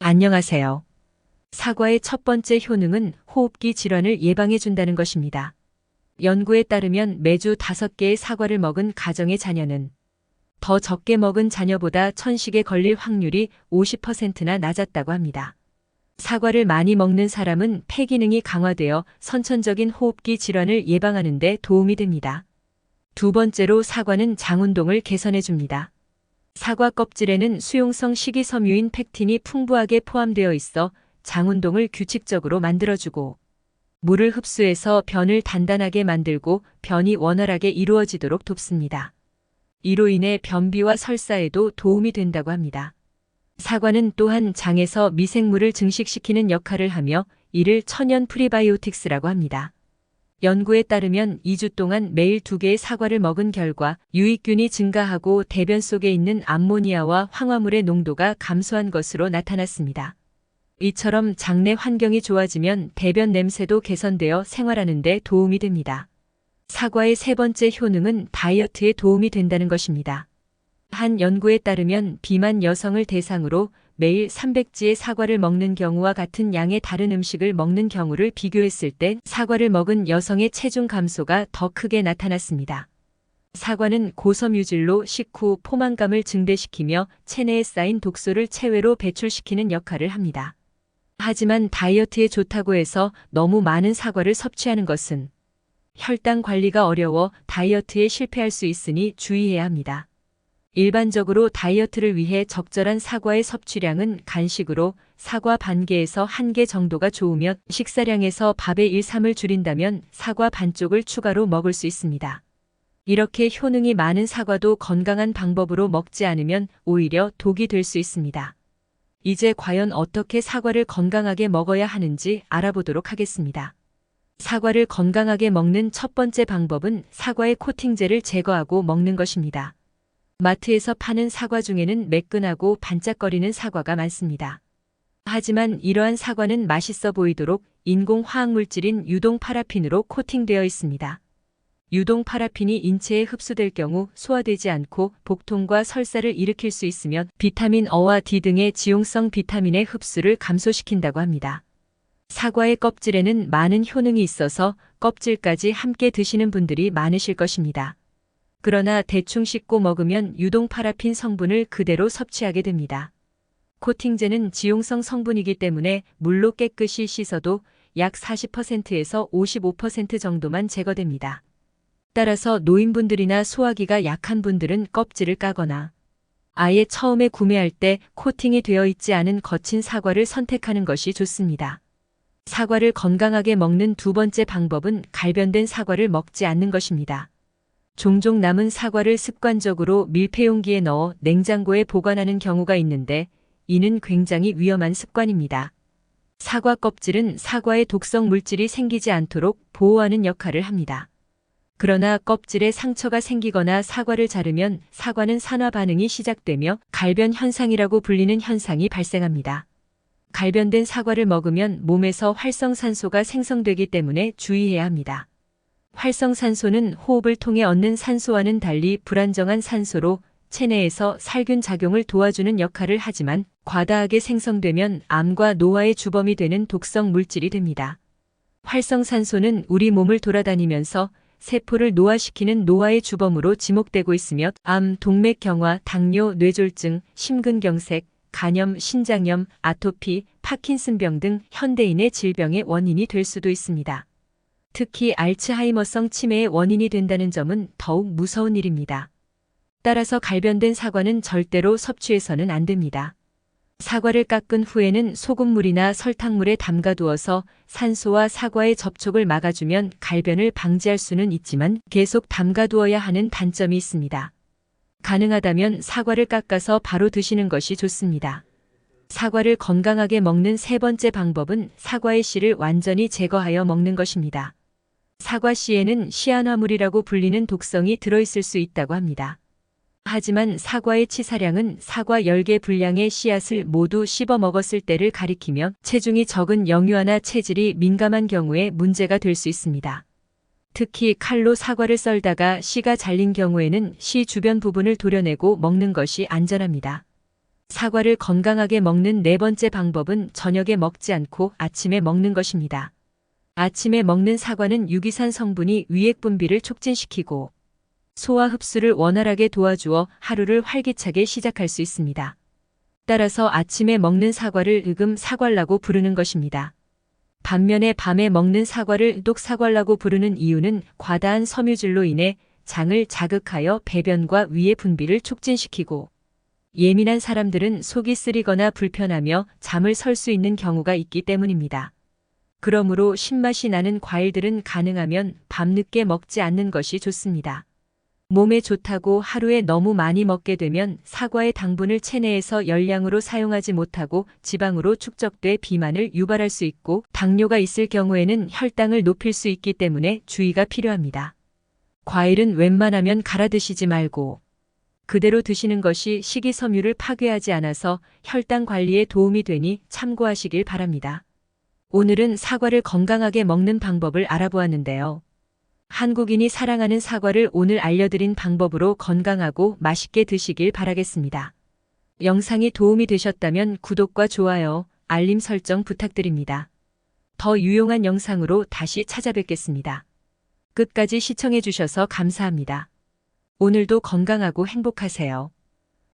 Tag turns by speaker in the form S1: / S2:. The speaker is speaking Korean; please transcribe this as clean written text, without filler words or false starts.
S1: 안녕하세요. 사과의 첫 번째 효능은 호흡기 질환을 예방해 준다는 것입니다. 연구에 따르면 매주 5개의 사과를 먹은 가정의 자녀는 더 적게 먹은 자녀보다 천식에 걸릴 확률이 50%나 낮았다고 합니다. 사과를 많이 먹는 사람은 폐 기능이 강화되어 선천적인 호흡기 질환을 예방하는 데 도움이 됩니다. 두 번째로 사과는 장 운동을 개선해 줍니다. 사과 껍질에는 수용성 식이섬유인 팩틴이 풍부하게 포함되어 있어 장 운동을 규칙적으로 만들어주고 물을 흡수해서 변을 단단하게 만들고 변이 원활하게 이루어지도록 돕습니다. 이로 인해 변비와 설사에도 도움이 된다고 합니다. 사과는 또한 장에서 미생물을 증식시키는 역할을 하며 이를 천연 프리바이오틱스라고 합니다. 연구에 따르면 2주 동안 매일 2개의 사과를 먹은 결과 유익균이 증가하고 대변 속에 있는 암모니아와 황화물의 농도가 감소한 것으로 나타났습니다. 이처럼 장내 환경이 좋아지면 대변 냄새도 개선되어 생활하는 데 도움이 됩니다. 사과의 세 번째 효능은 다이어트에 도움이 된다는 것입니다. 한 연구에 따르면 비만 여성을 대상으로 매일 300지의 사과를 먹는 경우와 같은 양의 다른 음식을 먹는 경우를 비교했을 때 사과를 먹은 여성의 체중 감소가 더 크게 나타났습니다. 사과는 고섬유질로 식후 포만감을 증대시키며 체내에 쌓인 독소를 체외로 배출시키는 역할을 합니다. 하지만 다이어트에 좋다고 해서 너무 많은 사과를 섭취하는 것은 혈당 관리가 어려워 다이어트에 실패할 수 있으니 주의해야 합니다. 일반적으로 다이어트를 위해 적절한 사과의 섭취량은 간식으로 사과 반 개에서 1개 정도가 좋으며 식사량에서 밥의 1/3을 줄인다면 사과 반쪽을 추가로 먹을 수 있습니다. 이렇게 효능이 많은 사과도 건강한 방법으로 먹지 않으면 오히려 독이 될 수 있습니다. 이제 과연 어떻게 사과를 건강하게 먹어야 하는지 알아보도록 하겠습니다. 사과를 건강하게 먹는 첫 번째 방법은 사과의 코팅제를 제거하고 먹는 것입니다. 마트에서 파는 사과 중에는 매끈하고 반짝거리는 사과가 많습니다. 하지만 이러한 사과는 맛있어 보이도록 인공 화학물질인 유동 파라핀으로 코팅되어 있습니다. 유동 파라핀이 인체에 흡수될 경우 소화되지 않고 복통과 설사를 일으킬 수 있으며 비타민 O와 D 등의 지용성 비타민의 흡수를 감소시킨다고 합니다. 사과의 껍질에는 많은 효능이 있어서 껍질까지 함께 드시는 분들이 많으실 것입니다. 그러나 대충 씻고 먹으면 유동 파라핀 성분을 그대로 섭취하게 됩니다. 코팅제는 지용성 성분이기 때문에 물로 깨끗이 씻어도 약 40%에서 55% 정도만 제거됩니다. 따라서 노인분들이나 소화기가 약한 분들은 껍질을 까거나 아예 처음에 구매할 때 코팅이 되어 있지 않은 거친 사과를 선택하는 것이 좋습니다. 사과를 건강하게 먹는 두 번째 방법은 갈변된 사과를 먹지 않는 것입니다. 종종 남은 사과를 습관적으로 밀폐용기에 넣어 냉장고에 보관하는 경우가 있는데 이는 굉장히 위험한 습관입니다. 사과 껍질은 사과의 독성 물질이 생기지 않도록 보호하는 역할을 합니다. 그러나 껍질에 상처가 생기거나 사과를 자르면 사과는 산화 반응이 시작되며 갈변 현상이라고 불리는 현상이 발생합니다. 갈변된 사과를 먹으면 몸에서 활성산소가 생성되기 때문에 주의해야 합니다. 활성산소는 호흡을 통해 얻는 산소와는 달리 불안정한 산소로 체내에서 살균 작용을 도와주는 역할을 하지만 과다하게 생성되면 암과 노화의 주범이 되는 독성 물질이 됩니다. 활성산소는 우리 몸을 돌아다니면서 세포를 노화시키는 노화의 주범으로 지목되고 있으며 암, 동맥경화, 당뇨, 뇌졸중, 심근경색, 간염, 신장염, 아토피, 파킨슨병 등 현대인의 질병의 원인이 될 수도 있습니다. 특히 알츠하이머성 치매의 원인이 된다는 점은 더욱 무서운 일입니다. 따라서 갈변된 사과는 절대로 섭취해서는 안 됩니다. 사과를 깎은 후에는 소금물이나 설탕물에 담가두어서 산소와 사과의 접촉을 막아주면 갈변을 방지할 수는 있지만 계속 담가두어야 하는 단점이 있습니다. 가능하다면 사과를 깎아서 바로 드시는 것이 좋습니다. 사과를 건강하게 먹는 세 번째 방법은 사과의 씨를 완전히 제거하여 먹는 것입니다. 사과 씨에는 시아나물이라고 불리는 독성이 들어있을 수 있다고 합니다. 하지만 사과의 치사량은 사과 10개 분량의 씨앗을 모두 씹어 먹었을 때를 가리키며 체중이 적은 영유아나 체질이 민감한 경우에 문제가 될 수 있습니다. 특히 칼로 사과를 썰다가 씨가 잘린 경우에는 씨 주변 부분을 도려내고 먹는 것이 안전합니다. 사과를 건강하게 먹는 네 번째 방법은 저녁에 먹지 않고 아침에 먹는 것입니다. 아침에 먹는 사과는 유기산 성분이 위액 분비를 촉진시키고 소화 흡수를 원활하게 도와주어 하루를 활기차게 시작할 수 있습니다. 따라서 아침에 먹는 사과를 사과라고 부르는 것입니다. 반면에 밤에 먹는 사과를 독사과라고 부르는 이유는 과다한 섬유질로 인해 장을 자극하여 배변과 위의 분비를 촉진시키고 예민한 사람들은 속이 쓰리거나 불편하며 잠을 설 수 있는 경우가 있기 때문입니다. 그러므로 신맛이 나는 과일들은 가능하면 밤늦게 먹지 않는 것이 좋습니다. 몸에 좋다고 하루에 너무 많이 먹게 되면 사과의 당분을 체내에서 열량으로 사용하지 못하고 지방으로 축적돼 비만을 유발할 수 있고 당뇨가 있을 경우에는 혈당을 높일 수 있기 때문에 주의가 필요합니다. 과일은 웬만하면 갈아 드시지 말고 그대로 드시는 것이 식이섬유를 파괴하지 않아서 혈당 관리에 도움이 되니 참고하시길 바랍니다. 오늘은 사과를 건강하게 먹는 방법을 알아보았는데요. 한국인이 사랑하는 사과를 오늘 알려드린 방법으로 건강하고 맛있게 드시길 바라겠습니다. 영상이 도움이 되셨다면 구독과 좋아요, 알림 설정 부탁드립니다. 더 유용한 영상으로 다시 찾아뵙겠습니다. 끝까지 시청해 주셔서 감사합니다. 오늘도 건강하고 행복하세요.